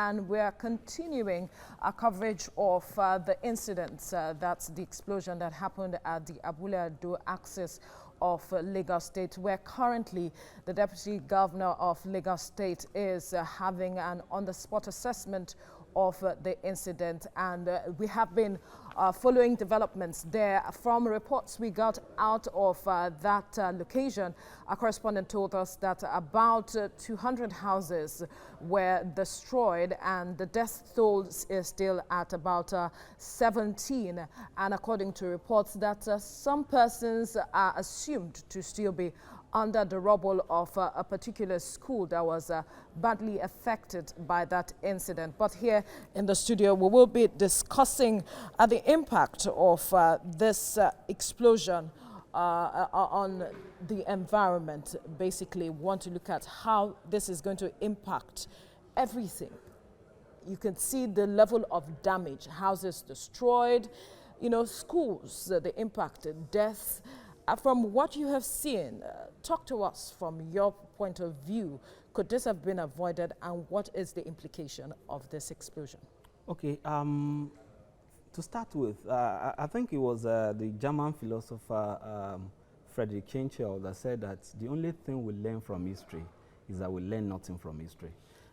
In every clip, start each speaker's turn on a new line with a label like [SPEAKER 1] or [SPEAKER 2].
[SPEAKER 1] and we are continuing our coverage of the incidents, that's the explosion that happened at the Abule axis of Lagos State, where currently the Deputy Governor of Lagos State is having an on-the-spot assessment of the incident, and we have been following developments there. From reports we got out of that location, our correspondent told us that about 200 houses were destroyed and the death toll is still at about 17, and according to reports that some persons are assumed to still be under the rubble of a particular school that was badly affected by that incident. But here in the studio, we will be discussing the impact of this explosion on the environment. Basically, we want to look at how this is going to impact everything. You can see the level of damage, houses destroyed, you know, schools, the impact, death. From what you have seen, talk to us from your point of view. Could this have been avoided, and what is the implication of this explosion?
[SPEAKER 2] Okay, to start with, I think it was the German philosopher Friedrich Nietzsche that said that the only thing we learn from history is that we learn nothing from history.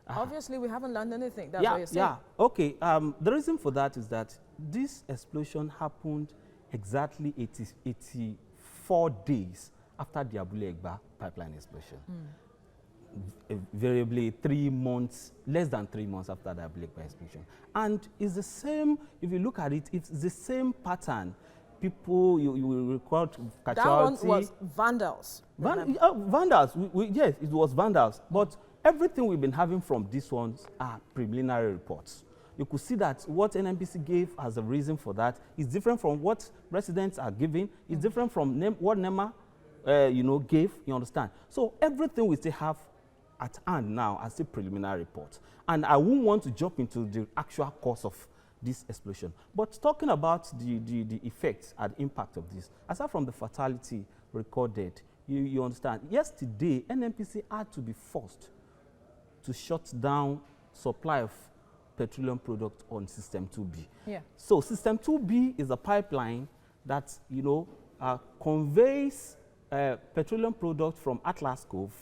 [SPEAKER 1] Obviously, we haven't learned anything. That's what you're saying.
[SPEAKER 2] Yeah, okay. The reason for that is that this explosion happened exactly 84 days after the Abule pipeline explosion. Variably 3 months, less than 3 months after the Abule explosion. And it's the same, if you look at it, it's the same pattern. People, you will record casualty.
[SPEAKER 1] That one was vandals.
[SPEAKER 2] Vandals, yes, it was vandals. But everything we've been having from these ones are preliminary reports. You could see that what NNPC gave as a reason for that is different from what residents are giving. It's different from what NEMA, gave. You understand? So everything we still have at hand now are still preliminary reports. And I won't want to jump into the actual cause of this explosion. But talking about the effects and impact of this, aside from the fatality recorded, you understand, yesterday NNPC had to be forced to shut down supply of petroleum product on System 2B.
[SPEAKER 1] Yeah.
[SPEAKER 2] So System 2B is a pipeline that, conveys petroleum product from Atlas Cove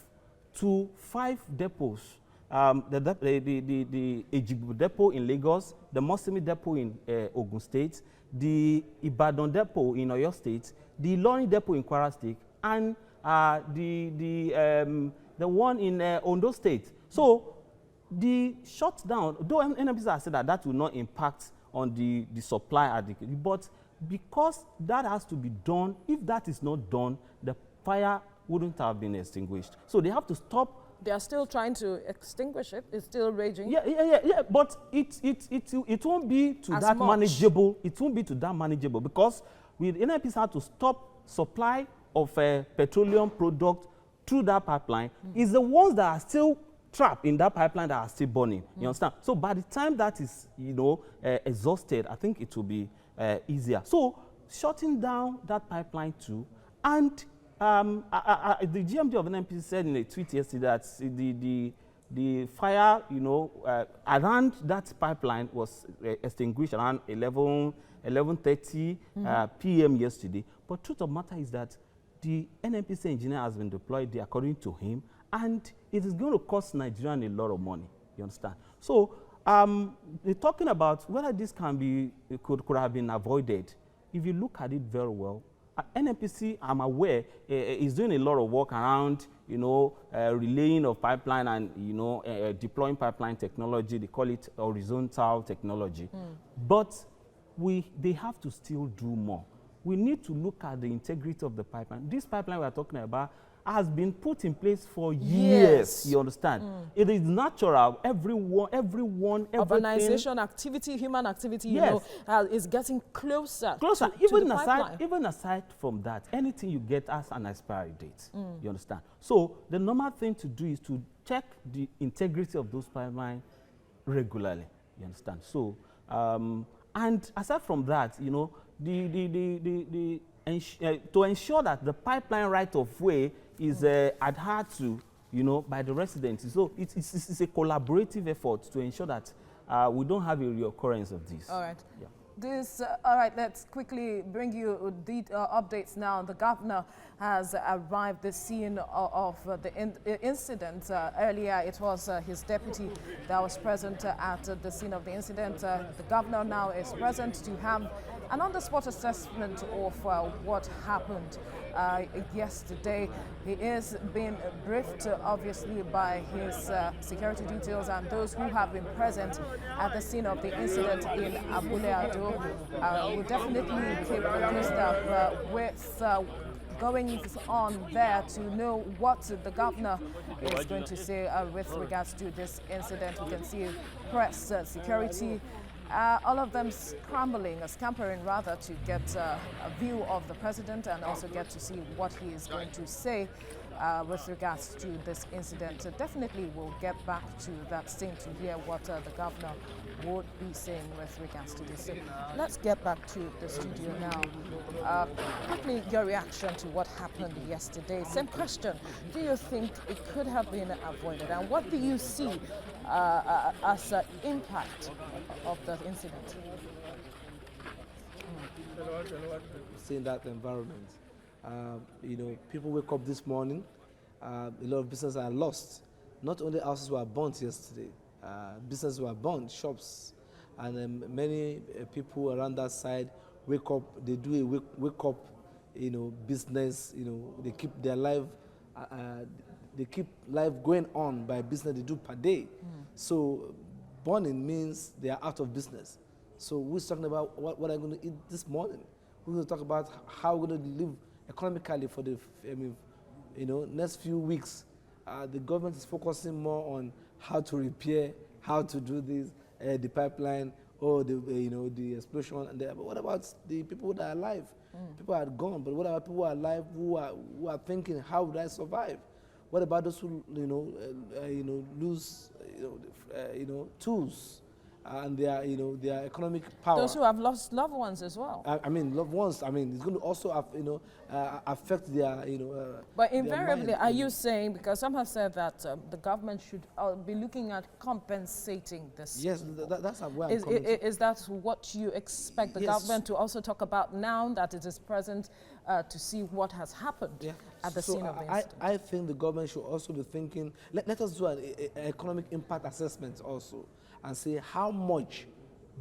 [SPEAKER 2] to 5 depots. The Ejibu depot in Lagos, the Mosimi depot in Ogun State, the Ibadan depot in Oyo State, the Ilorin depot in Kwara State, and the one in Ondo State. So the shutdown, though NNPC has said that will not impact on the supply adequately, but because that has to be done, if that is not done, the fire wouldn't have been extinguished. So they have to stop.
[SPEAKER 1] They are still trying to extinguish it. It's still raging.
[SPEAKER 2] Yeah. But it won't be to that manageable. It won't be to that manageable because with NNPC had to stop supply of petroleum product through that pipeline. Is the ones that are still trapped in that pipeline that are still burning. You understand? So by the time that is, exhausted, I think it will be easier. So shutting down that pipeline too, and the GMD of NNPC said in a tweet yesterday that the fire, around that pipeline was extinguished around 11:30 p.m. yesterday. But truth of the matter is that the NNPC engineer has been deployed there, according to him, and it is going to cost Nigerians a lot of money. You understand? So we're talking about whether this could have been avoided. If you look at it very well, NNPC, I'm aware, is doing a lot of work around, relaying of pipeline and, deploying pipeline technology. They call it horizontal technology. But they have to still do more. We need to look at the integrity of the pipeline. This pipeline we are talking about has been put in place for years. You understand? It is natural. Everyone, everything.
[SPEAKER 1] Urbanization activity, human activity, is getting closer.
[SPEAKER 2] Even aside from that, anything you get has an expiry date. You understand? So the normal thing to do is to check the integrity of those pipelines regularly. You understand? So and aside from that, to ensure that the pipeline right of way is adhered to you know, by the residents. So it's a collaborative effort to ensure that we don't have a reoccurrence of this.
[SPEAKER 1] All right.
[SPEAKER 2] Yeah.
[SPEAKER 1] All right, let's quickly bring you the updates now. The governor has arrived at the scene of the incident. Earlier, it was his deputy that was present at the scene of the incident. The governor now is present to have an on-the-spot assessment of what happened yesterday. He is being briefed, obviously, by his security details and those who have been present at the scene of the incident in Abule. We'll definitely keep the news up with going on there to know what the governor is going to say with regards to this incident. We can see press, security, all of them scampering rather, to get a view of the president and also get to see what he is going to say with regards to this incident. Definitely we'll get back to that scene to hear what the governor would be saying with regards to this. So let's get back to the studio now. Quickly, your reaction to what happened yesterday. Same question. Do you think it could have been avoided? And what do you see as an impact of the incident?
[SPEAKER 3] Seeing that environment, you know, people wake up this morning, a lot of businesses are lost. Not only houses were burnt yesterday, businesses were burnt, shops, and many people around that side wake up. They do a wake up, you know, business. You know, they keep their life. They keep life going on by business they do per day. So burning means they are out of business. So we're talking about what I'm going to eat this morning. We're going to talk about how we're going to live economically for the you know, next few weeks. The government is focusing more on how to repair, how to do this, the pipeline, or the you know, the explosion. And but what about the people that are alive? People are gone, but what about people who are alive who are thinking, how would I survive? What about those who lose tools and their their economic power?
[SPEAKER 1] Those who have lost loved ones as well.
[SPEAKER 3] I mean, loved ones. I mean, it's going to also affect their
[SPEAKER 1] But invariably, are you saying, because some have said that the government should be looking at compensating this?
[SPEAKER 3] Yes, that's where I'm
[SPEAKER 1] coming from. Is that what you expect the government to also talk about now that it is present to see what has happened at the scene of the incident?
[SPEAKER 3] I think the government should also be thinking. Let us do an economic impact assessment also, and see how much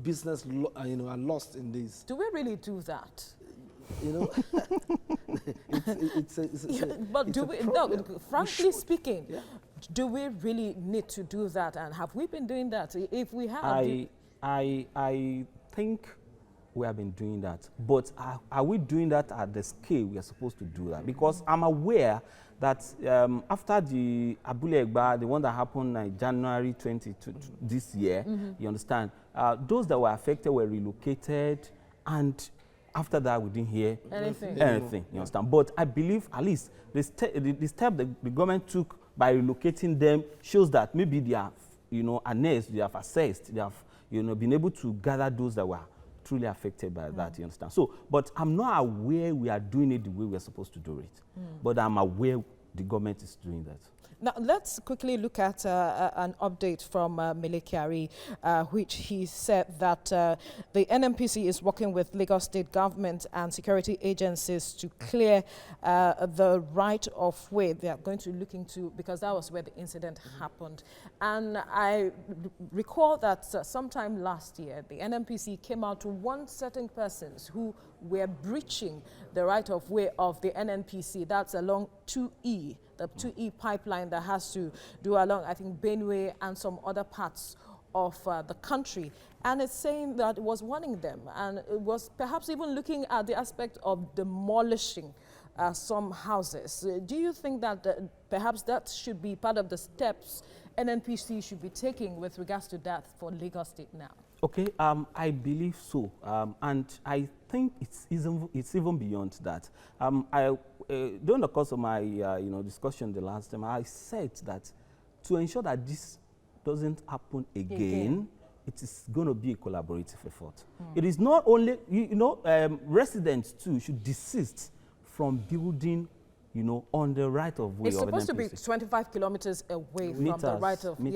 [SPEAKER 3] business are lost in this.
[SPEAKER 1] Do we really do that?
[SPEAKER 3] You know,
[SPEAKER 1] but do we? No, frankly speaking, do we really need to do that? And have we been doing that? If we have,
[SPEAKER 2] I think we have been doing that, but are we doing that at the scale we are supposed to do that? Because I'm aware that after the Abule Egba, the one that happened in January 2022 this year, you understand, those that were affected were relocated, and after that we didn't hear anything, you understand. But I believe at least the step that the government took by relocating them shows that maybe they have, harnessed, they have assessed, they have, been able to gather those that were truly affected by that, you understand. So, but I'm not aware we are doing it the way we're supposed to do it. But I'm aware the government is doing that.
[SPEAKER 1] Now, let's quickly look at an update from Mele Kyari, which he said that the NNPC is working with Lagos State government and security agencies to clear the right of way. They are going to look into, because that was where the incident happened. And I recall that sometime last year, the NNPC came out to warn certain persons who were breaching the right of way of the NNPC. That's along 2E. The 2E pipeline that has to do along, I think, Benue and some other parts of the country. And it's saying that it was warning them, and it was perhaps even looking at the aspect of demolishing some houses. Do you think that perhaps that should be part of the steps NNPC should be taking with regards to that for Lagos State now?
[SPEAKER 2] Okay, I believe so, and I think it's even beyond that. During the course of my discussion the last time, I said that to ensure that this doesn't happen again, it is going to be a collaborative effort. It is not only residents too should desist from building you know, on the right of way.
[SPEAKER 1] It's
[SPEAKER 2] of
[SPEAKER 1] supposed to be
[SPEAKER 2] NNPC.
[SPEAKER 1] 25 kilometers away from the right of way.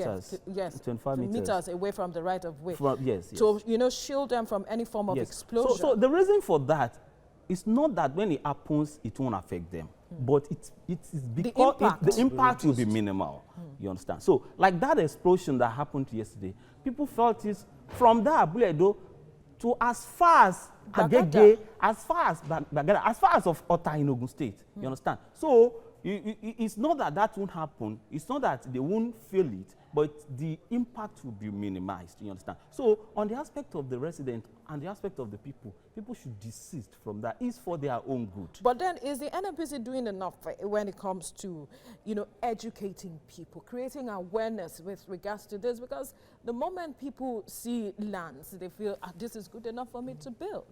[SPEAKER 1] Yes,
[SPEAKER 2] 25
[SPEAKER 1] meters away from the right of way.
[SPEAKER 2] Yes.
[SPEAKER 1] To, you know, shield them from any form of explosion.
[SPEAKER 2] So the reason for that is not that when it happens, it won't affect them. But it is because the impact will be minimal. You understand? So like that explosion that happened yesterday, people felt it from that Abule to as far as Agege, as far as Bagada, as far as of Ota in Ogun State. You understand? So it's not that that won't happen. It's not that they won't feel it, but the impact will be minimized. You understand? So on the aspect of the resident and the aspect of the people should desist from that. It's for their own good.
[SPEAKER 1] But then, is the NNPC doing enough when it comes to, you know, educating people, creating awareness with regards to this? Because the moment people see lands, they feel, this is good enough for me to build.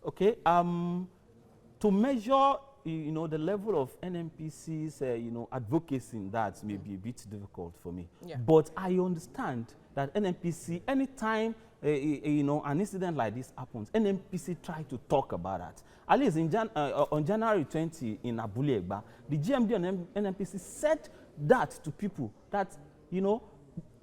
[SPEAKER 2] Okay. To measure, you know, the level of NNPC's, you know, advocacy in that may be a bit difficult for me. Yeah. But I understand that NNPC, anytime, you know, an incident like this happens, NNPC try to talk about that. At least on January 20 in Abule, the GMD on NNPC said that to people that, you know,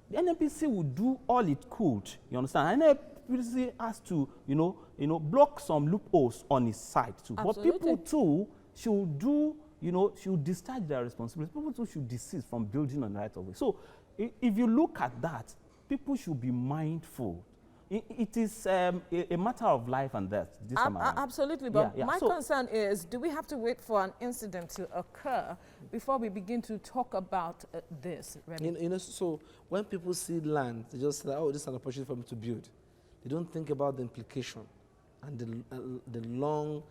[SPEAKER 2] the NNPC would do all it could. You understand? NNPC has to, you know, block some loopholes on his side too. Absolutely. But people too should do, you know, should discharge their responsibilities. People too should desist from building on the right of way. So if you look at that, people should be mindful. It is a matter of life and death.
[SPEAKER 1] Absolutely, but my concern is, do we have to wait for an incident to occur before we begin to talk about this?
[SPEAKER 3] You know, so when people see land, they just say, oh, this is an opportunity for me to build. They don't think about the implication and the long,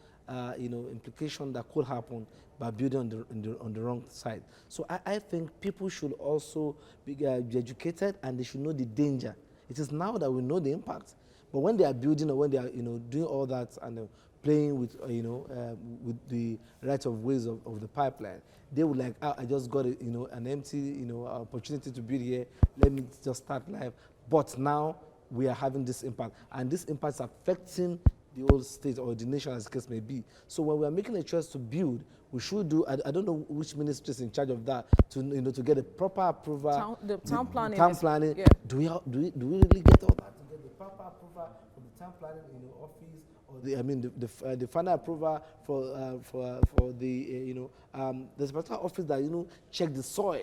[SPEAKER 3] you know, implication that could happen by building on the wrong side. So I think people should also be educated, and they should know the danger. It is now that we know the impact, but when they are building or when they are, you know, doing all that and playing with, you know, with the right of ways of the pipeline, they would like, oh, I just got, you know, an empty, you know, opportunity to build here. Let me just start life. But now we are having this impact, and this impact is affecting the whole state or the nation, as the case may be. So when we are making a choice to build, we should do, I don't know which ministry is in charge of that, to, you know, to get a proper approval.
[SPEAKER 1] The town planning.
[SPEAKER 3] Town planning. Yeah. Do we really get all that? To get the proper approval from the town planning, you know, office, or the final approval for the, you know, there's a particular office that, you know, check the soil,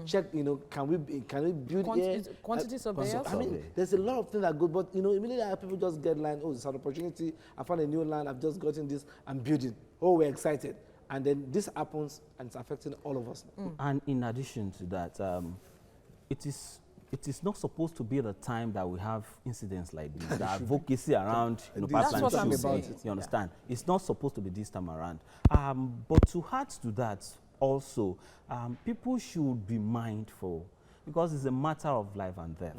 [SPEAKER 3] check, you know, can we build here?
[SPEAKER 1] Quantity surveyors?
[SPEAKER 3] I mean, there's a lot of things that go, but, you know, immediately people just get line, oh, it's an opportunity, I found a new land, I've just gotten this, I'm building. Oh, we're excited. And then this happens, and it's affecting all of us.
[SPEAKER 2] And in addition to that, it is not supposed to be the time that we have incidents like this, the advocacy around, you know, pipeline issues. You understand? Yeah. It's not supposed to be this time around. But to add to that also, people should be mindful, because it's a matter of life and death.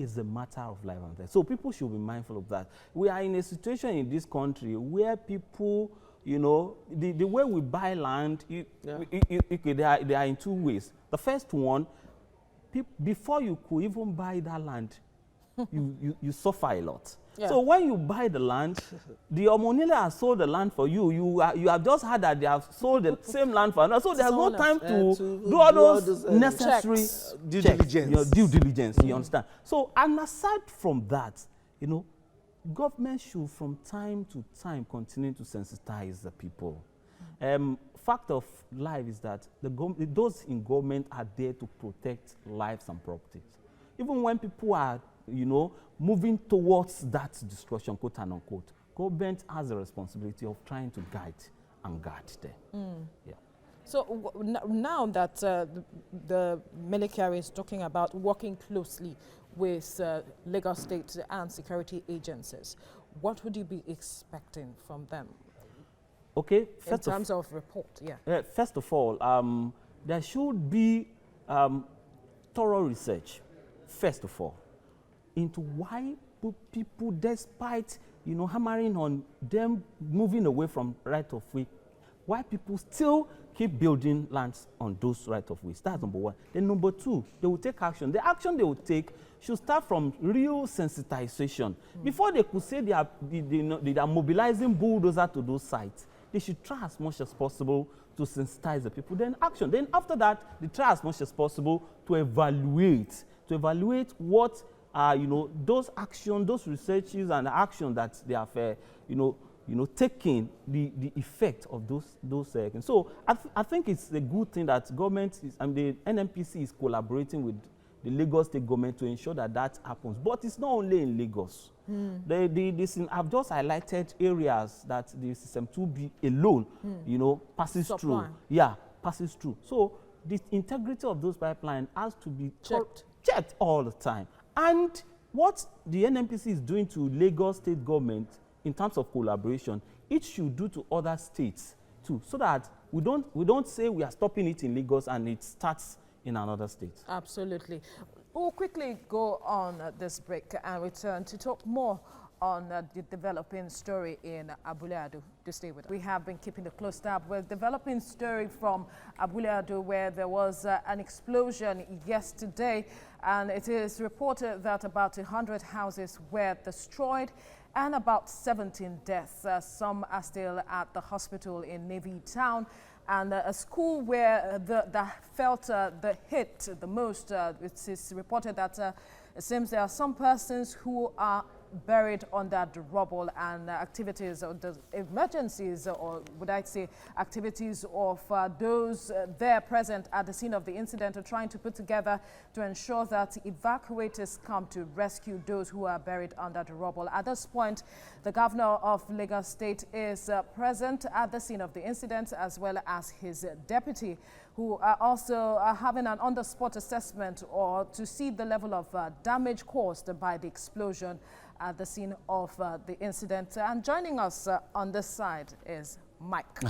[SPEAKER 2] It's a matter of life and death. So people should be mindful of that. We are in a situation in this country where people, you know, the way we buy land, they are in two ways. The first one, before you could even buy that land, you suffer a lot. Yeah. So when you buy the land, the Omonile has sold the land for you. You have just heard that they have sold the same land for another. So there's no time to do all those necessary
[SPEAKER 3] due diligence.
[SPEAKER 2] Due diligence, you understand? So, and aside from that, you know, government should from time to time continue to sensitize the people. Fact of life is that those in government are there to protect lives and properties. Even when people are, you know, moving towards that destruction, quote and unquote, government has a responsibility of trying to guide and guard them. Yeah.
[SPEAKER 1] So now that the military is talking about working closely with Lagos State and security agencies, what would you be expecting from them?
[SPEAKER 2] Okay,
[SPEAKER 1] in terms of report,
[SPEAKER 2] first of all, there should be thorough research, first of all, into why people, despite, you know, hammering on them moving away from right of way, why people still keep building lands on those right of ways. That's number one. Then number two, they will take action. The action they will take should start from real sensitization. Before they could say they are mobilizing bulldozers to those sites, they should try as much as possible to sensitize the people. Then action. Then after that, they try as much as possible to evaluate what those actions, those researches and action that they have taking the effect of those things. So I think it's a good thing that government is, the NNPC is collaborating with the Lagos State government to ensure that happens. But it's not only in Lagos. I've just highlighted areas that the system 2B alone, passes through. Yeah, passes through. So the integrity of those pipelines has to be checked all the time. And what the NNPC is doing to Lagos State government in terms of collaboration, it should do to other states too, so that we don't say we are stopping it in Lagos and it starts in another state.
[SPEAKER 1] Absolutely. We'll quickly go on this break and return to talk more on the developing story in Abule. To stay with us. We have been keeping a close tab with developing story from Abule, where there was an explosion yesterday, and it is reported that about 100 houses were destroyed and about 17 deaths. Some are still at the hospital in Navy Town. And a school where that felt the hit the most, it is reported that it seems there are some persons who are buried under the rubble, and activities of the emergencies, or would I say activities of those there present at the scene of the incident are trying to put together to ensure that evacuators come to rescue those who are buried under the rubble. At this point, the governor of Lagos State is present at the scene of the incident, as well as his deputy, who are also having an on-the-spot assessment or to see the level of damage caused by the explosion at the scene of the incident. And joining us on this side is Mike.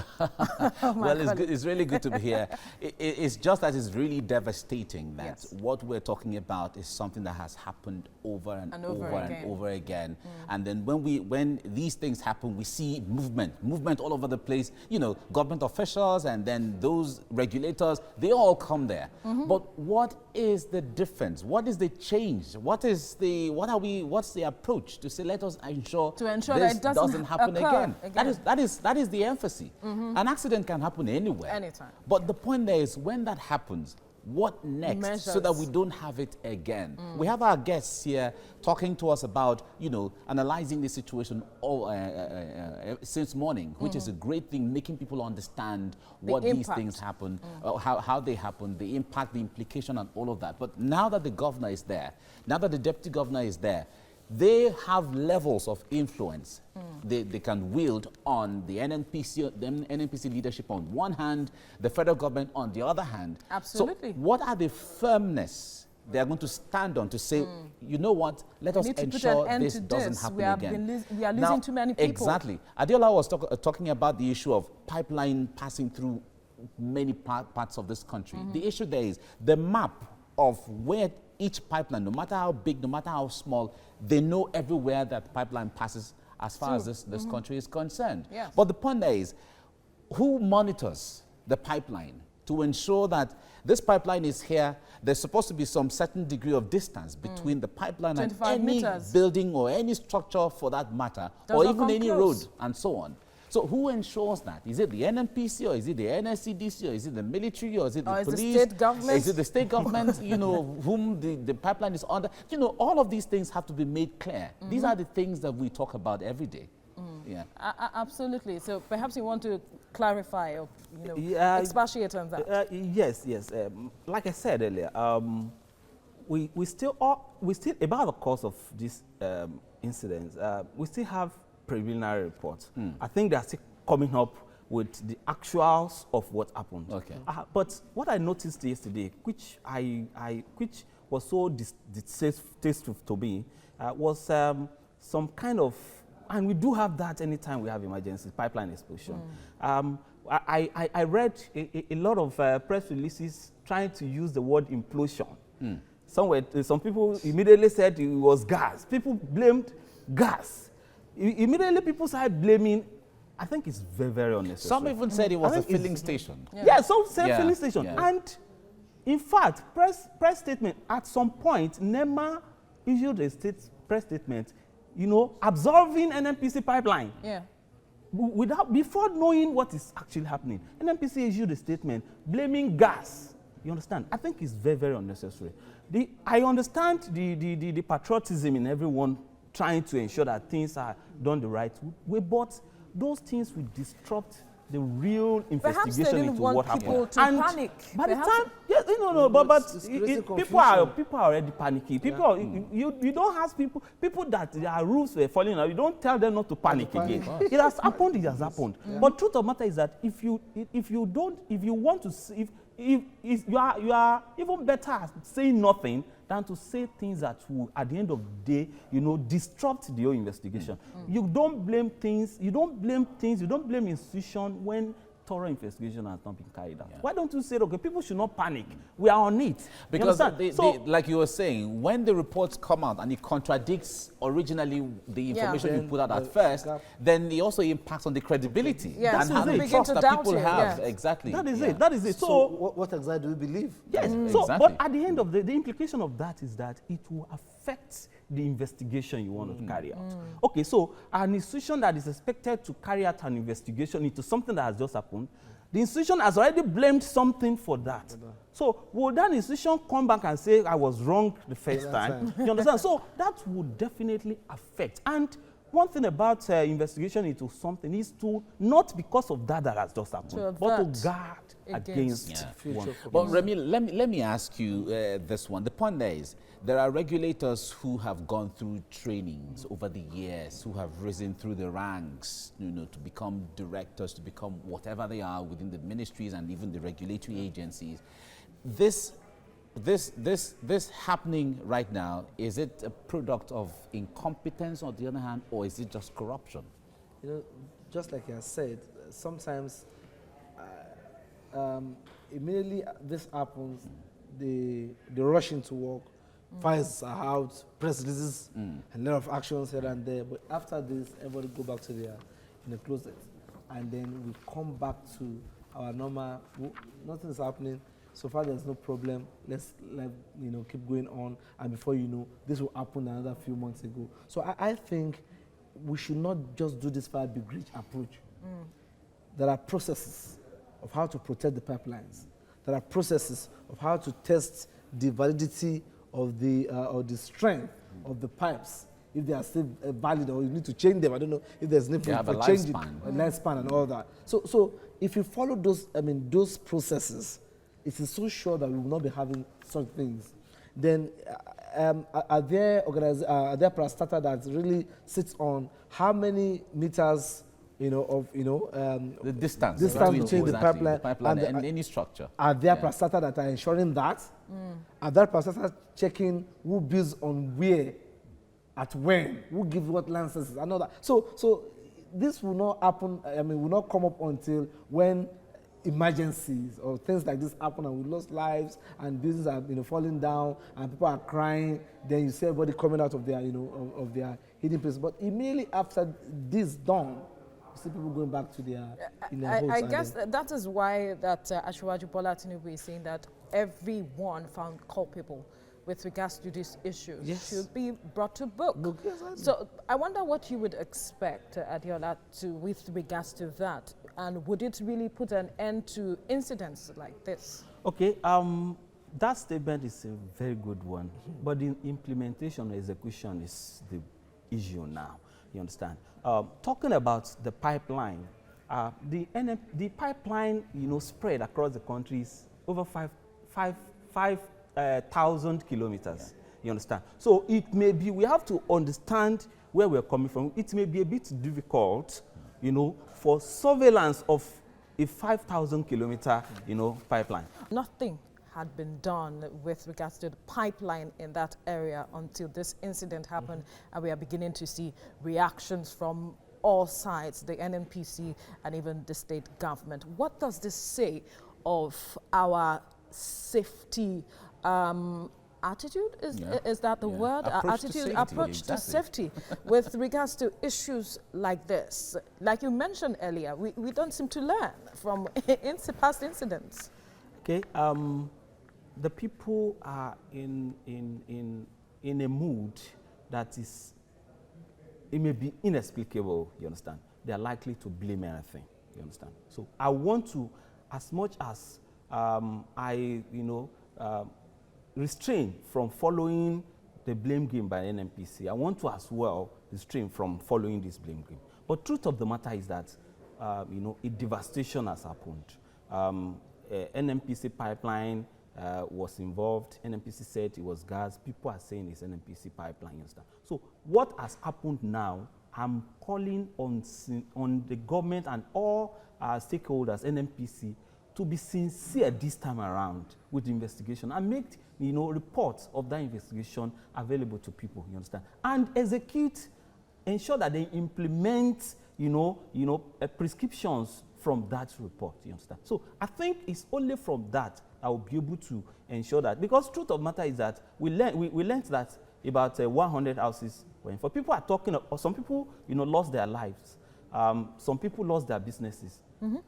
[SPEAKER 4] Well, it's really good to be here. It's just that it's really devastating that
[SPEAKER 1] Yes.
[SPEAKER 4] what we're talking about is something that has happened over and over again. And then when these things happen, we see movement all over the place. Government officials and then those regulators, they all come there. But what is the difference? What is the change? What's the approach to say, let us ensure this
[SPEAKER 1] that it doesn't
[SPEAKER 4] happen
[SPEAKER 1] occur
[SPEAKER 4] again? That is the emphasis. An accident can happen anywhere.
[SPEAKER 1] Anytime.
[SPEAKER 4] But the point there is, when that happens, what next?
[SPEAKER 1] Measures.
[SPEAKER 4] So that we don't have it again. We have our guests here talking to us about, analyzing the situation since morning, which is a great thing, making people understand what these things happen, how they happen, the impact, the implication, and all of that. But now that the governor is there, now that the deputy governor is there, they have levels of influence they can wield on the NNPC leadership on one hand, the federal government on the other hand.
[SPEAKER 1] Absolutely.
[SPEAKER 4] So what are the firmness they are going to stand on to say, you know what, let us ensure this doesn't happen again.
[SPEAKER 1] We are losing too many people.
[SPEAKER 4] Exactly. Adiola was talking about the issue of pipeline passing through many parts of this country. The issue there is the map of where each pipeline, no matter how big, no matter how small, they know everywhere that the pipeline passes as far as this country is concerned.
[SPEAKER 1] Yes.
[SPEAKER 4] But the point there is, who monitors the pipeline to ensure that this pipeline is here? There's supposed to be some certain degree of distance between the pipeline and any building or any structure for that matter, or even any road and so on. So who ensures that? Is it the NNPC, or is it the NSCDC, or is it the military, or is it the police?
[SPEAKER 1] Is it the state government?
[SPEAKER 4] Is it the state government, whom the pipeline is under? All of these things have to be made clear. These are the things that we talk about every day. Yeah.
[SPEAKER 1] Absolutely. So perhaps you want to clarify or expatiate on that.
[SPEAKER 2] Yes. Like I said earlier, we still about the cause of this incident. We still have preliminary reports. I think they are still coming up with the actuals of what happened.
[SPEAKER 4] Okay.
[SPEAKER 2] But what I noticed yesterday, which was so distasteful to me, was some kind of, and we do have that anytime we have emergency pipeline explosion. I read a lot of press releases trying to use the word implosion. Some people immediately said it was gas. People blamed gas. Immediately people started blaming. I think it's very, very unnecessary.
[SPEAKER 4] Some even said it was a filling station.
[SPEAKER 2] Yeah, some said filling station.
[SPEAKER 4] Yeah.
[SPEAKER 2] And in fact, press statement, at some point, NEMA issued a press statement, absolving NNPC pipeline.
[SPEAKER 1] Yeah.
[SPEAKER 2] before knowing what is actually happening. NNPC issued a statement blaming gas. You understand? I think it's very, very unnecessary. I understand the patriotism in everyone trying to ensure that things are done the right way, but those things will disrupt the real investigation into what happened.
[SPEAKER 1] And panic.
[SPEAKER 2] By the time, yes, people are already panicking. People, you don't ask people that their roofs were falling out. You don't tell them not to panic again. It has happened. It has happened. But truth of the matter is that if you want to, you are even better at saying nothing than to say things that will, at the end of the day, disrupt the whole investigation. You don't blame things, you don't blame institutions when thorough investigation has not been carried out. Why don't you say, okay, people should not panic. We are on it.
[SPEAKER 4] Because, like you were saying, when the reports come out and it contradicts originally the information you put out at first, then it also impacts on the credibility and how the trust that people have. Exactly.
[SPEAKER 2] That is it. That is it.
[SPEAKER 3] So what exactly do we believe?
[SPEAKER 2] Yes. So, but at the end of the implication of that is that it will affect the investigation you want to carry out. Okay, so an institution that is expected to carry out an investigation into something that has just happened, the institution has already blamed something for that. So will that institution come back and say, I was wrong the first time? You understand? So that would definitely affect. And one thing about investigation into something is to, not because of that has just happened, but to guard against future.
[SPEAKER 4] But Remy, let me ask you this one. The point there is, there are regulators who have gone through trainings over the years, who have risen through the ranks, to become directors, to become whatever they are within the ministries and even the regulatory agencies. This happening right now, is it a product of incompetence on the other hand, or is it just corruption?
[SPEAKER 3] Just like I said, sometimes immediately this happens, they rush into work, fires are out, press releases, a lot of actions here and there. But after this, everybody go back to their closet, and then we come back to our normal. Nothing is happening. So far, there's no problem. Let's keep going on, and before you know, this will happen another few months ago. So I think we should not just do this fire big reach approach. There are processes of how to protect the pipelines. There are processes of how to test the validity of the strength of the pipes, if they are still valid, or you need to change them. I don't know if there's need for changing a lifespan and all that. So if you follow those processes, it is so sure that we will not be having such things. Then are there parastatals that really sits on how many meters
[SPEAKER 4] the distance
[SPEAKER 3] between the pipeline
[SPEAKER 4] and any structure?
[SPEAKER 3] Are there parastatals that are ensuring that? Are there parastatals checking who builds on where, at when, who gives what licenses, and all that? So this will not happen. Will not come up until when emergencies or things like this happen, and we lost lives and businesses are falling down and people are crying. Then you see everybody coming out of their of their hiding place. But immediately after this done, see people going back to their homes.
[SPEAKER 1] I guess that is why that Asiwaju Bola Tinubu is saying that everyone found culpable with regards to this issue should be brought to book. So I wonder what you would expect, Adiola, with regards to that, and would it really put an end to incidents like this? Okay,
[SPEAKER 2] that statement is a very good one, but the implementation or execution is the issue now. You understand? Talking about the pipeline, the pipeline, spread across the countries over 5,000 kilometers. You understand? So it may be, we have to understand where we're coming from. It may be a bit difficult, for surveillance of a 5,000 kilometer, pipeline.
[SPEAKER 1] Nothing had been done with regards to the pipeline in that area until this incident happened, and we are beginning to see reactions from all sides, the NNPC and even the state government. What does this say of our safety attitude? Is that the word? Approach to safety with regards to issues like this. Like you mentioned earlier, we don't seem to learn from past incidents.
[SPEAKER 2] Okay, the people are in a mood that is, it may be inexplicable, you understand. they are likely to blame anything. You understand? So I want to, as much as restrain from following the blame game by NNPC, I want to as well restrain from following this blame game. But truth of the matter is that, a devastation has happened. NNPC pipeline was involved. NNPC said it was gas. People are saying it's NNPC pipeline. You understand? So what has happened now, I'm calling on the government and all our stakeholders, NNPC, to be sincere this time around with the investigation and make reports of that investigation available to people. You understand? And ensure that they implement prescriptions from that report. You understand? So I think it's only from that I will be able to ensure that, because truth of the matter is that we learned that about 100 houses were involved. People are talking, or some people lost their lives. Some people lost their businesses. Mm-hmm.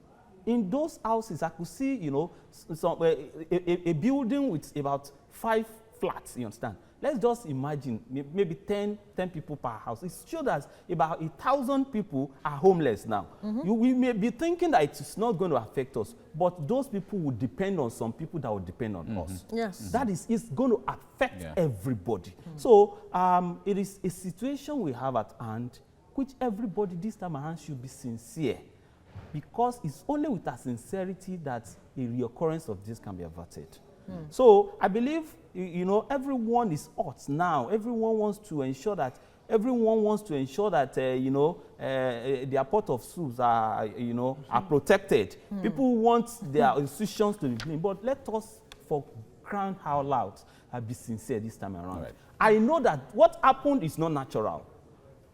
[SPEAKER 2] In those houses, I could see, a building with about 5 flats, you understand? Let's just imagine maybe 10 people per house. It shows that about 1,000 people are homeless now. Mm-hmm. We may be thinking that it is not going to affect us, but those people will depend on some people that will depend on us.
[SPEAKER 1] Yes.
[SPEAKER 2] Mm-hmm. That is, it's going to affect everybody. Mm-hmm. So it is a situation we have at hand, which everybody this time around should be sincere, because it's only with our sincerity that a reoccurrence of this can be averted. So I believe, everyone is hot now. Everyone wants to ensure that their pot of soups are, are protected. People want their institutions to be clean. But let us, for crying out loud, be sincere this time around. Right. I know that what happened is not natural.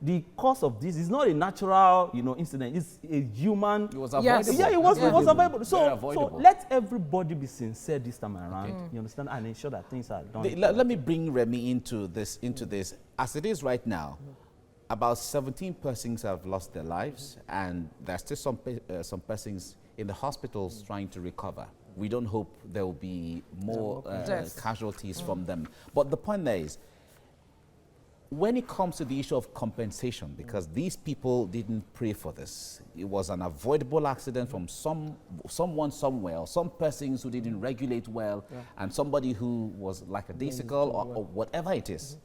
[SPEAKER 2] The cause of this is not a natural, incident. It's a human. It was avoidable. Yes. Yeah, it was avoidable. So let everybody be sincere this time around. Okay. You understand, and ensure that things are done.
[SPEAKER 4] Let me bring Remy into this. As it is right now, about 17 persons have lost their lives, and there's still some persons in the hospitals trying to recover. We don't hope there will be more casualties from them. But the point there is, when it comes to the issue of compensation, because these people didn't pray for this, it was an avoidable accident from someone somewhere, or some persons who didn't regulate well, and somebody who was like a daisical or whatever it is.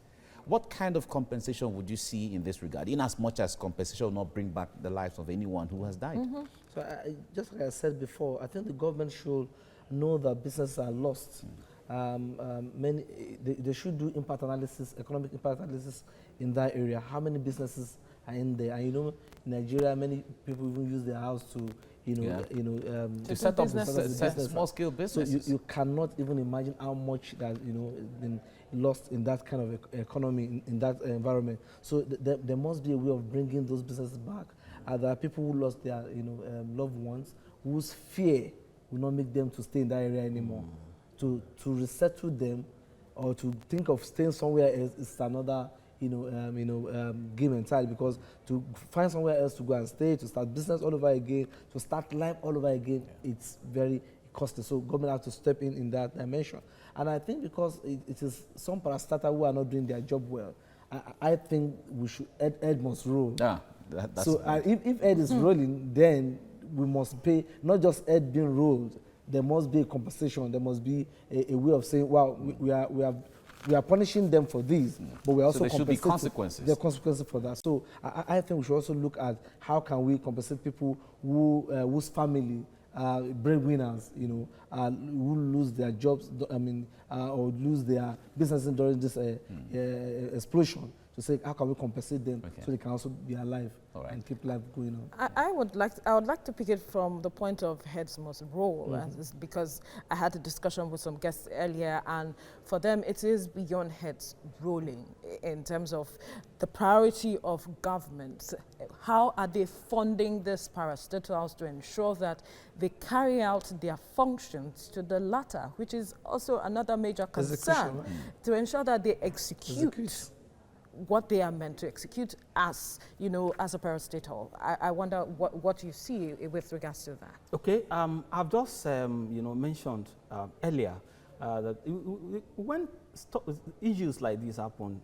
[SPEAKER 4] What kind of compensation would you see in this regard, in as much as compensation will not bring back the lives of anyone who has died?
[SPEAKER 3] So just like I said before, I think the government should know that businesses are lost. They should do impact analysis, economic impact analysis in that area. How many businesses are in there? And in Nigeria, many people even use their house to,
[SPEAKER 4] to set up small-scale businesses.
[SPEAKER 3] So you cannot even imagine how much that been lost in that kind of economy, in that environment. So there must be a way of bringing those businesses back. There are people who lost their loved ones, whose fear will not make them to stay in that area anymore. To resettle them, or to think of staying somewhere else is another game entirely, because to find somewhere else to go and stay, to start business all over again, to start life all over again, it's very costly. So government has to step in that dimension. And I think because it is some parastatals who are not doing their job well, I think we should, Ed must roll.
[SPEAKER 4] That's
[SPEAKER 3] so if Ed is rolling, then we must pay, not just Ed being rolled. There must be a compensation. There must be a way of saying, well, we are punishing them for this, but we are also
[SPEAKER 4] there should be consequences.
[SPEAKER 3] There are consequences for that. So I think we should also look at how can we compensate people whose family breadwinners, who lose their jobs, or lose their businesses during this explosion. To say how can we compensate them so they can also be alive and keep life going on.
[SPEAKER 1] I would like to pick it from the point of heads must roll, because I had a discussion with some guests earlier, and for them it is beyond heads rolling in terms of the priority of government. How are they funding these parastatals to ensure that they carry out their functions to the latter, which is also another major concern, to ensure that they execute what they are meant to execute as, as a parastatal. I wonder what you see with regards to that.
[SPEAKER 2] Okay, I've just, mentioned earlier that when issues like this happen,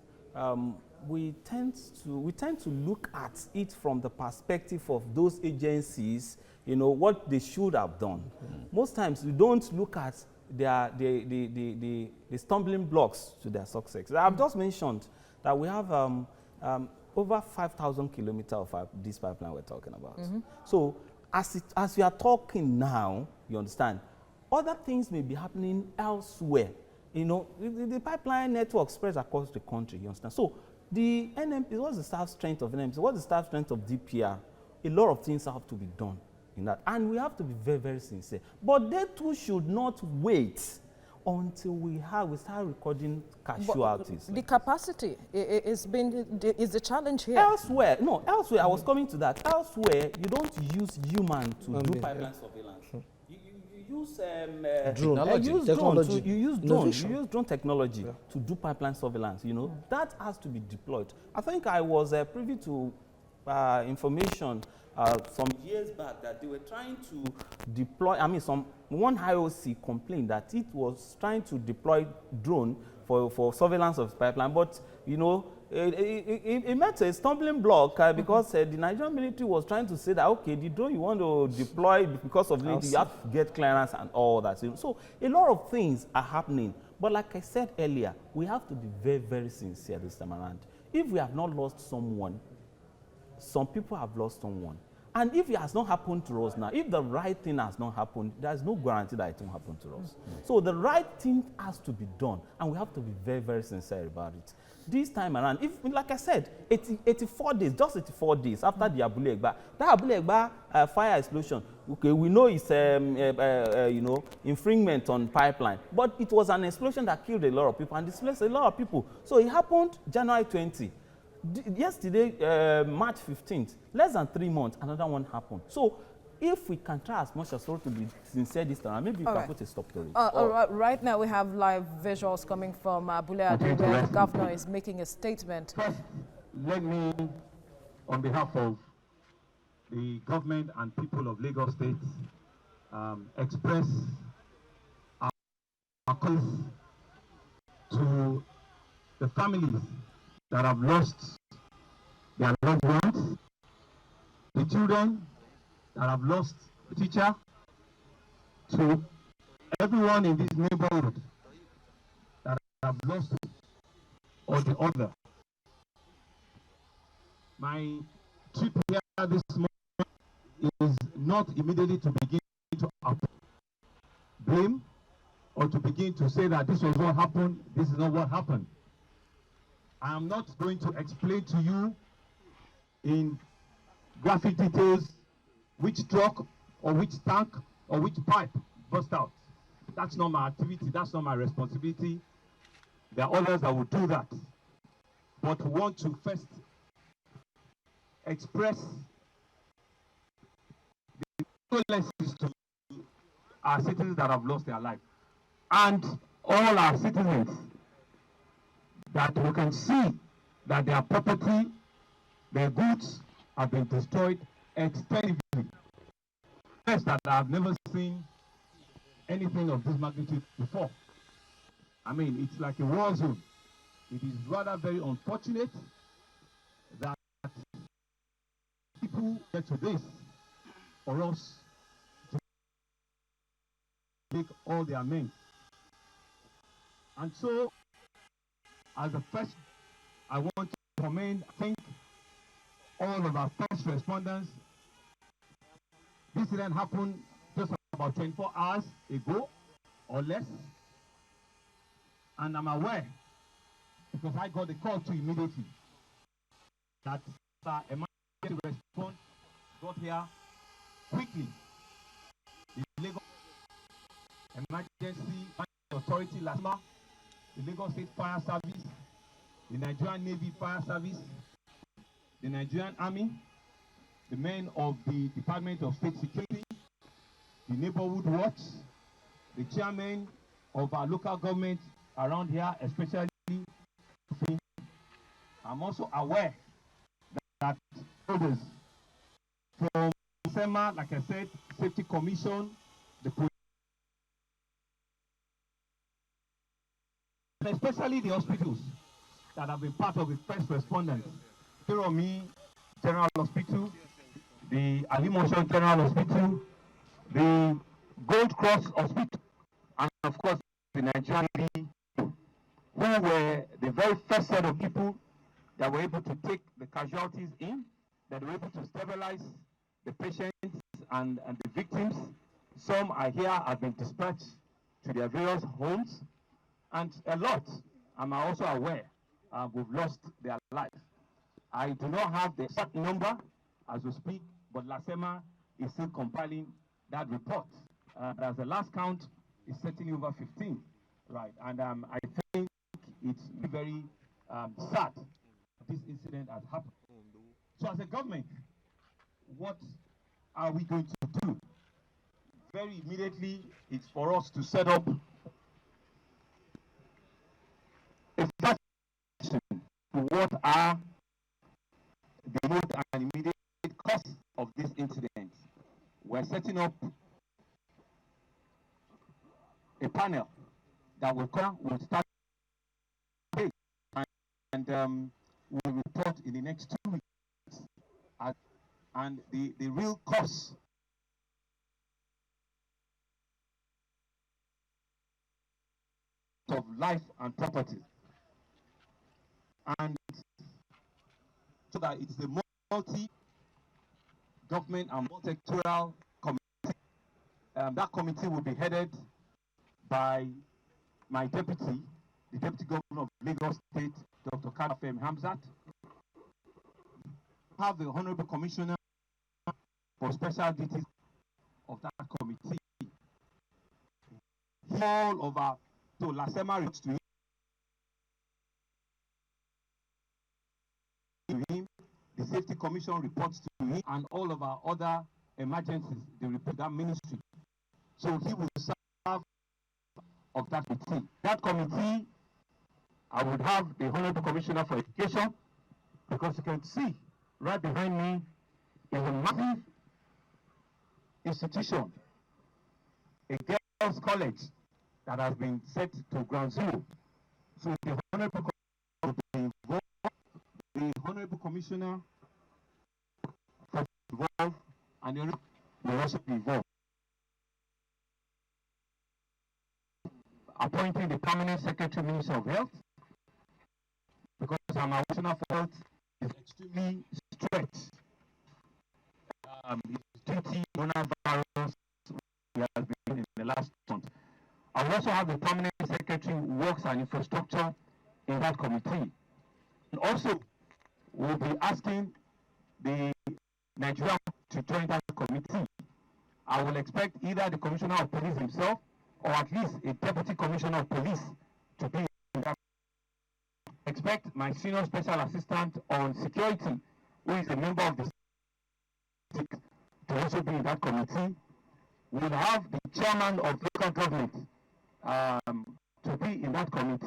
[SPEAKER 2] we tend to look at it from the perspective of those agencies, what they should have done. Most times we don't look at the stumbling blocks to their success. I've just mentioned that we have over 5,000 kilometers of this pipeline we're talking about. So as we are talking now, you understand, other things may be happening elsewhere. The pipeline network spreads across the country, you understand? So the NNPC, what's the staff strength of NNPC? What's the staff strength of DPR? A lot of things have to be done in that. And we have to be very, very sincere. But they too should not wait until we start recording casualties.
[SPEAKER 1] The capacity is the challenge here.
[SPEAKER 2] Elsewhere, I was coming to that. Elsewhere, you don't use human to do pipeline surveillance. You use drone technology to do pipeline surveillance. That has to be deployed. I think I was privy to information some years back that they were trying to deploy. One IOC complained that it was trying to deploy drone for surveillance of pipeline, but it met a stumbling block because the Nigerian military was trying to say that, okay, the drone you want to deploy because of military, you have to get clearance and all that. So a lot of things are happening. But like I said earlier, we have to be very, very sincere this time around. If we have not lost someone, some people have lost someone. And if it has not happened to us now, if the right thing has not happened, there's no guarantee that it won't happen to us. So the right thing has to be done, and we have to be very, very sincere about it. This time around, like I said, 84 days, just 84 days after the Abule Egba, that Abule Egba fire explosion, okay, we know it's infringement on pipeline, but it was an explosion that killed a lot of people and displaced a lot of people. So it happened January 20. Yesterday, March 15th, less than 3 months, another one happened. So if we can try as much as possible to be sincere this time, maybe we can put a stop to it.
[SPEAKER 1] Right now we have live visuals coming from Abule, where the governor is making a statement.
[SPEAKER 5] First, let me, on behalf of the government and people of Lagos State, express our condolences to the families that have lost their loved ones, the children that have lost the teacher, to everyone in this neighborhood that have lost or the other. My trip here this morning is not immediately to begin to blame or to begin to say that this was what happened, this is not what happened. I am not going to explain to you in graphic details which truck or which tank or which pipe burst out. That's not my activity, that's not my responsibility. There are others that will do that. But we want to first express the condolences to our citizens that have lost their life and all our citizens that we can see that their property, their goods have been destroyed extensively. First, that I have never seen anything of this magnitude before. I mean, it's like a war zone. It is rather very unfortunate that people get to this for us to take all their men. And so, as a first, I want to thank all of our first responders. This incident happened just about 24 hours ago or less. And I'm aware, because I got the call to immediately, that the emergency response got here quickly. The Lagos Emergency Authority, LASMA, the Lagos State Fire Service, the Nigerian Navy Fire Service, the Nigerian Army, the men of the Department of State Security, the Neighborhood Watch, the chairman of our local government around here, especially. I'm also aware that others from SEMA, like I said, Safety Commission, the police, especially the hospitals, that have been part of the first responders. Kiromi General Hospital, the Alimoshan General Hospital, the Gold Cross Hospital, and of course the Nigerian Navy, who were the very first set of people that were able to take the casualties in, that were able to stabilize the patients and the victims. Some are here, have been dispatched to their various homes, and a lot, I'm also aware, we've lost their life. I do not have the exact number as we speak, but LASEMA is still compiling that report. As the last count is certainly over 15, right? And I think it's very sad this incident has happened. So as a government, what are we going to do? Very immediately, it's for us to set up a strategy to what are the remote and immediate causes of this incident. We're setting up a panel that will start and will report in the next 2 weeks. And the real cause of life and property. And so that it's the multi-government and multi-sectoral committee. That committee will be headed by my deputy, the Deputy Governor of Lagos State, Dr. Kadafem Hamzat. Have the Honorable Commissioner for Special Duties of that committee. All of our, so LASEMA reports to him, the Safety Commission reports to him, and all of our other emergencies, they report that ministry. So he will serve of that committee. That committee, I would have the Honorable Commissioner for Education, because you can see right behind me is a massive institution, a girls' college that has been set to ground zero. So the Honorable Commissioner will be involved, the Honorable Commissioner will be involved, and the Honorable will also be involved. Appointing the Permanent Secretary Minister of Health, because our Commissioner for Health is extremely stretched. His duty coronavirus has been in the last month. I will also have the Permanent Secretary Works and Infrastructure in that committee. And also, we'll be asking the Nigerian to join that committee. I will expect either the Commissioner of Police himself or at least a Deputy Commissioner of Police to be in that. Expect my Senior Special Assistant on Security, who is a member of the to also be in that committee. We'll have the Chairman of Local Government to be in that committee.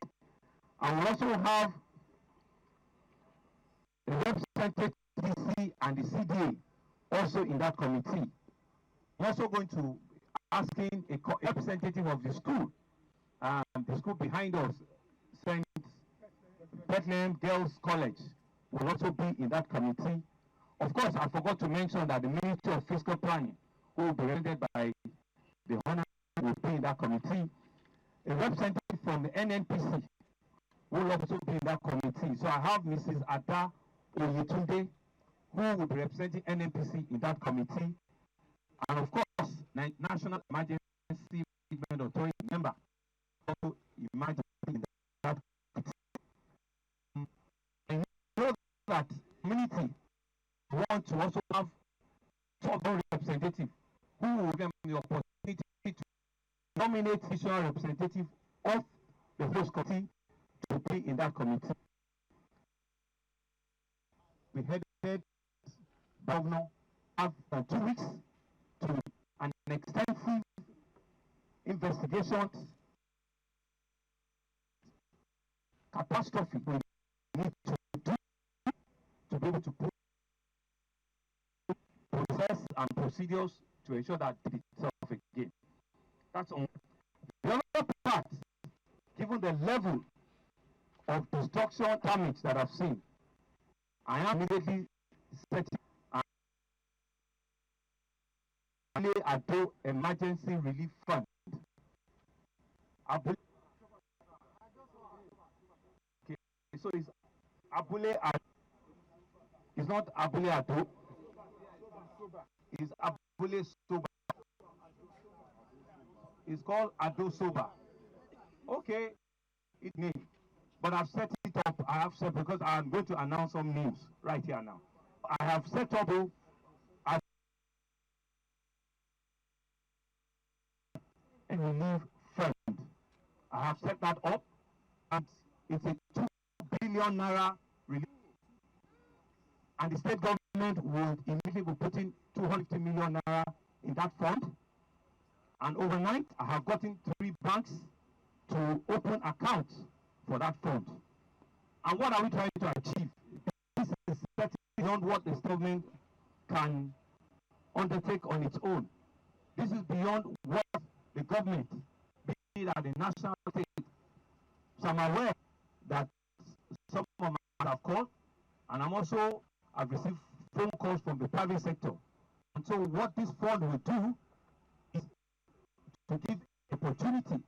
[SPEAKER 5] And we'll also have the representative DC and the CDA also in that committee. We're also going to asking a representative of the school behind us, St. Bethlehem Girls College, will also be in that committee. Of course, I forgot to mention that the Ministry of Fiscal Planning, who will be headed by the Honorable, will be in that committee. A representative from the NNPC will also be in that committee. So I have Mrs. Ada Oyetunde, who will be representing NNPC in that committee. And of course, National Emergency Management Authority member also imagine in that committee. I know that community want to also have foreign representative who will give them the opportunity to nominate additional representative of the host committee to be in that committee. We headed governor have for 2 weeks to an extensive investigation catastrophe we need to do to be able to put process and procedures to ensure that it itself again. That's on the other part, given the level of destruction damage that I've seen, I am immediately setting Abule Ado Emergency Relief Fund. Abule, okay, so it's Abule Ado. It's not Abule Ado. It's Abule Soba. It's called Ado Soba. Okay, it name. But I've set it up. I have set because I'm going to announce some news right here now. I have set up a relief fund. I have set that up, and it's a 2 billion naira relief. And the state government would immediately be putting 250 million naira in that fund. And overnight, I have gotten 3 banks to open accounts for that fund. And what are we trying to achieve? This is beyond what the government can undertake on its own. This is beyond what the government, be it at the national state. So I'm aware that some of them have called, and I've received phone calls from the private sector. And so what this fund will do is to give opportunity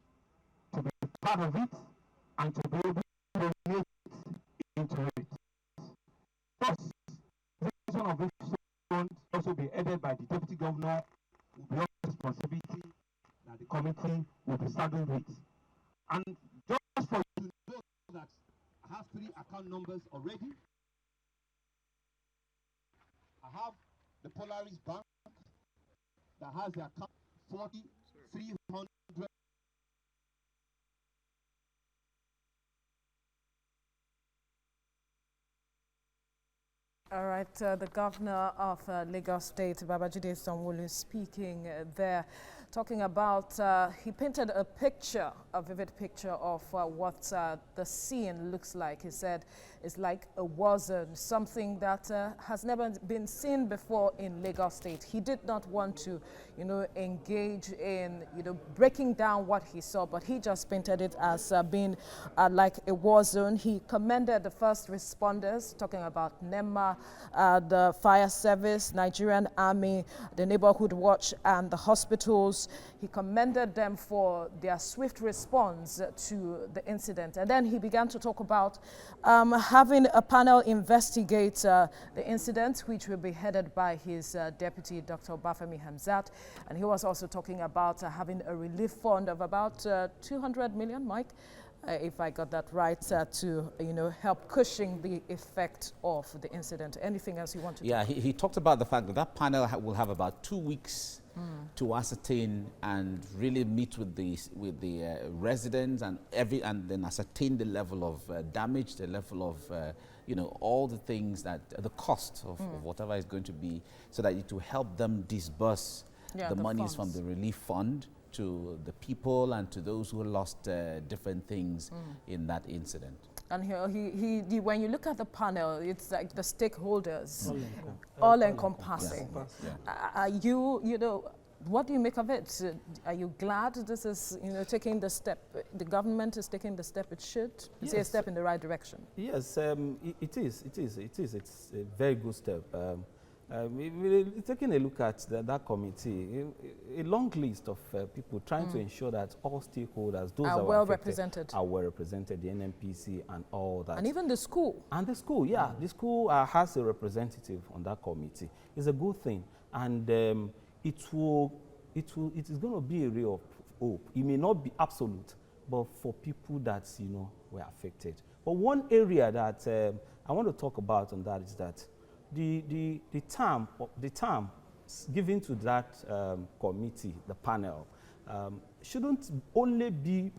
[SPEAKER 5] to be part of it and to be able to donate into it. Thus, this one of this fund also be headed by the deputy governor, will be on responsibility that the committee will be saddled with. And just for you to know that I have 3 account numbers already. I have the Polaris Bank that has the account 4300.
[SPEAKER 1] All right, the governor of Lagos State, Babajide Sanwo-Olu, speaking there, talking about, he painted a picture, a vivid picture of what the scene looks like. He said it's like a war zone, something that has never been seen before in Lagos State. He did not want to, engage in, breaking down what he saw, but he just painted it as being like a war zone. He commended the first responders, talking about NEMA, the fire service, Nigerian Army, the neighborhood watch, and the hospitals. He commended them for their swift response to the incident. And then he began to talk about having a panel investigate the incident, which will be headed by his deputy, Dr. Obafemi Hamzat. And he was also talking about having a relief fund of about 200 million, Mike, if I got that right, to help cushion the effect of the incident. Anything else you want to?
[SPEAKER 4] Yeah, he talked about the fact that that panel will have about 2 weeks to ascertain and really meet with the residents and then ascertain the level of damage, the level of all the things that the cost of whatever is going to be, so that it will help them disburse the monies from the relief fund to the people and to those who lost different things in that incident.
[SPEAKER 1] And he when you look at the panel, it's like the stakeholders, all encompassing. Yeah. What do you make of it? Are you glad this is, taking the step, the government is taking the step it should? It's a step in the right direction.
[SPEAKER 2] Yes, it is. It's a very good step. Taking a look at that committee, a long list of people trying to ensure that all stakeholders, those
[SPEAKER 1] are well represented,
[SPEAKER 2] are well represented, the NNPC and all that.
[SPEAKER 1] And even the school.
[SPEAKER 2] And the school, yeah. The school has a representative on that committee. It's a good thing. And it is going to be a ray of hope. It may not be absolute, but for people that, were affected. But one area that I want to talk about on that is that the term given to that committee, the panel, shouldn't only be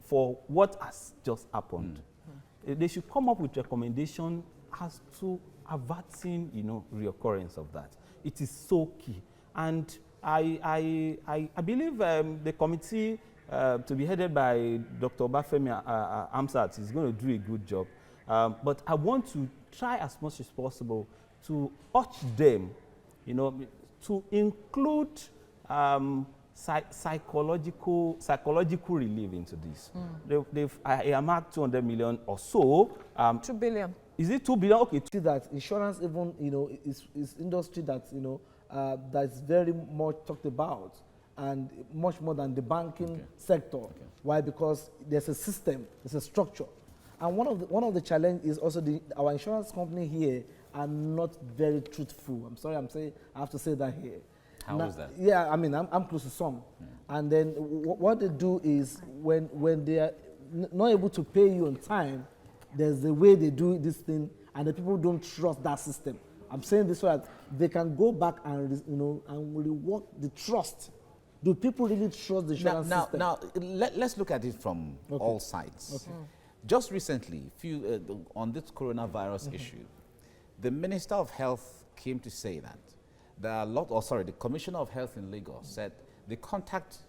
[SPEAKER 2] for what has just happened. They should come up with recommendation as to averting, reoccurrence of that. It is so key, and I believe the committee to be headed by Dr. Obafemi Hamzat is going to do a good job. But I want to try as much as possible to urge them, to include psychological relief into this. They've earmarked 200 million or so.
[SPEAKER 1] 2 billion.
[SPEAKER 2] Is it 2 billion? Okay.
[SPEAKER 3] See that insurance even, is industry that, that's very much talked about, and much more than the banking sector. Why? Because there's a system, there's a structure. And one of the challenge is also our insurance company here are not very truthful. I'm sorry, I have to say that here.
[SPEAKER 4] How is that?
[SPEAKER 3] Yeah, I mean, I'm close to some. And then what they do is when they are not able to pay you on time, there's the way they do this thing, and the people don't trust that system. I'm saying this so that they can go back and and rework the trust. Do people really trust the insurance system?
[SPEAKER 4] Now, let's look at it from all sides. Just recently, on this coronavirus issue, the Minister of Health came to say that there are the Commissioner of Health in Lagos said they contact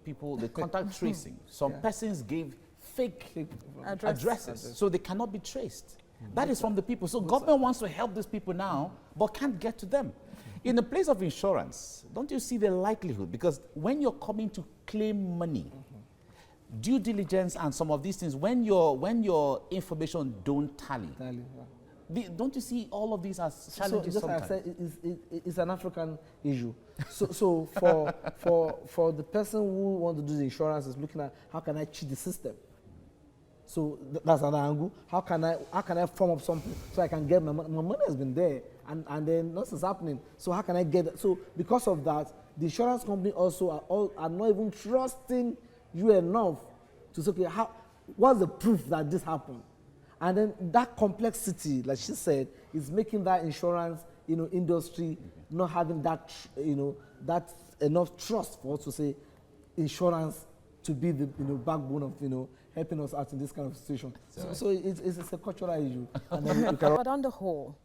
[SPEAKER 4] people, they contact tracing. Some persons gave fake addresses, so they cannot be traced. That is from the people. So government wants to help these people now, but can't get to them. In the place of insurance, don't you see the likelihood? Because when you're coming to claim money, due diligence and some of these things, when your information don't tally, don't you see all of these as challenges?
[SPEAKER 3] So just like I said, it's an African issue. So for the person who wants to do the insurance is looking at how can I cheat the system. So that's another angle. How can I form up something so I can get my money? My money has been there, and then nothing's happening. So how can I get it? So because of that, the insurance company also are not even trusting you enough to say, okay, what's the proof that this happened? And then that complexity, like she said, is making that insurance industry not having that that enough trust for us to say insurance to be the backbone of helping us out in this kind of situation. So it's a cultural issue. And then
[SPEAKER 1] but on the whole,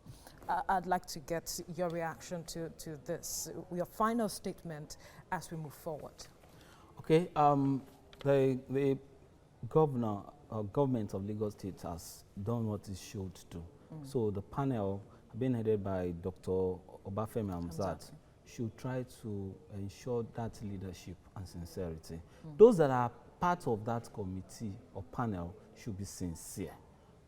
[SPEAKER 1] I'd like to get your reaction to this, your final statement as we move forward. Okay.
[SPEAKER 2] The government of Lagos State has done what it should do. So the panel, being headed by Dr. Obafemi Hamzat, should try to ensure that leadership and sincerity. Those that are part of that committee or panel should be sincere.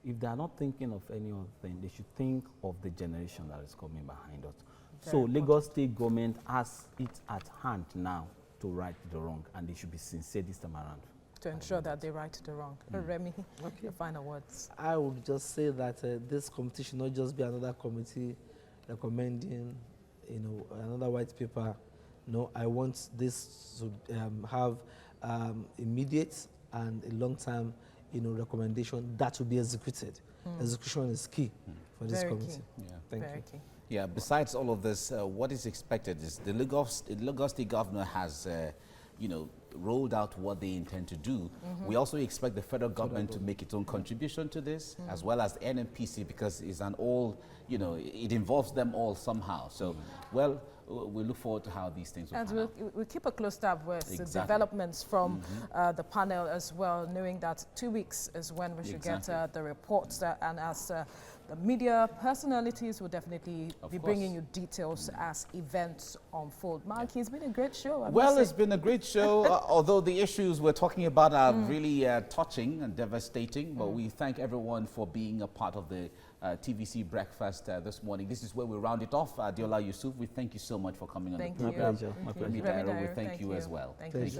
[SPEAKER 2] If they are not thinking of any other thing, they should think of the generation that is coming behind us. So Lagos State government has it at hand now to right the wrong, and they should be sincere this time around.
[SPEAKER 1] To ensure that they right the wrong. Remy, your final words.
[SPEAKER 3] I would just say that this committee should not just be another committee recommending, another white paper. No, I want this to have immediate and a long-term, recommendation that will be executed. Execution is key for this committee. Thank you.
[SPEAKER 4] Yeah, besides all of this, what is expected is the Lagos State governor has, rolled out what they intend to do. We also expect the federal government to make its own contribution to this, as well as the NNPC, because it's an all, it involves them all somehow. So, well, we look forward to how these things will pan out.
[SPEAKER 1] We'll keep a close tab with the developments from the panel as well, knowing that 2 weeks is when we should get the reports, and as the media personalities will definitely be bringing you details as events unfold. Mark, it's been a great show.
[SPEAKER 4] Well, it's been a great show, although the issues we're talking about are really touching and devastating, but we thank everyone for being a part of the TVC breakfast this morning. This is where we round it off. Adiola Yusuf, we thank you so much for coming on the program.
[SPEAKER 2] My pleasure.
[SPEAKER 4] We thank you as well.
[SPEAKER 1] Thank you.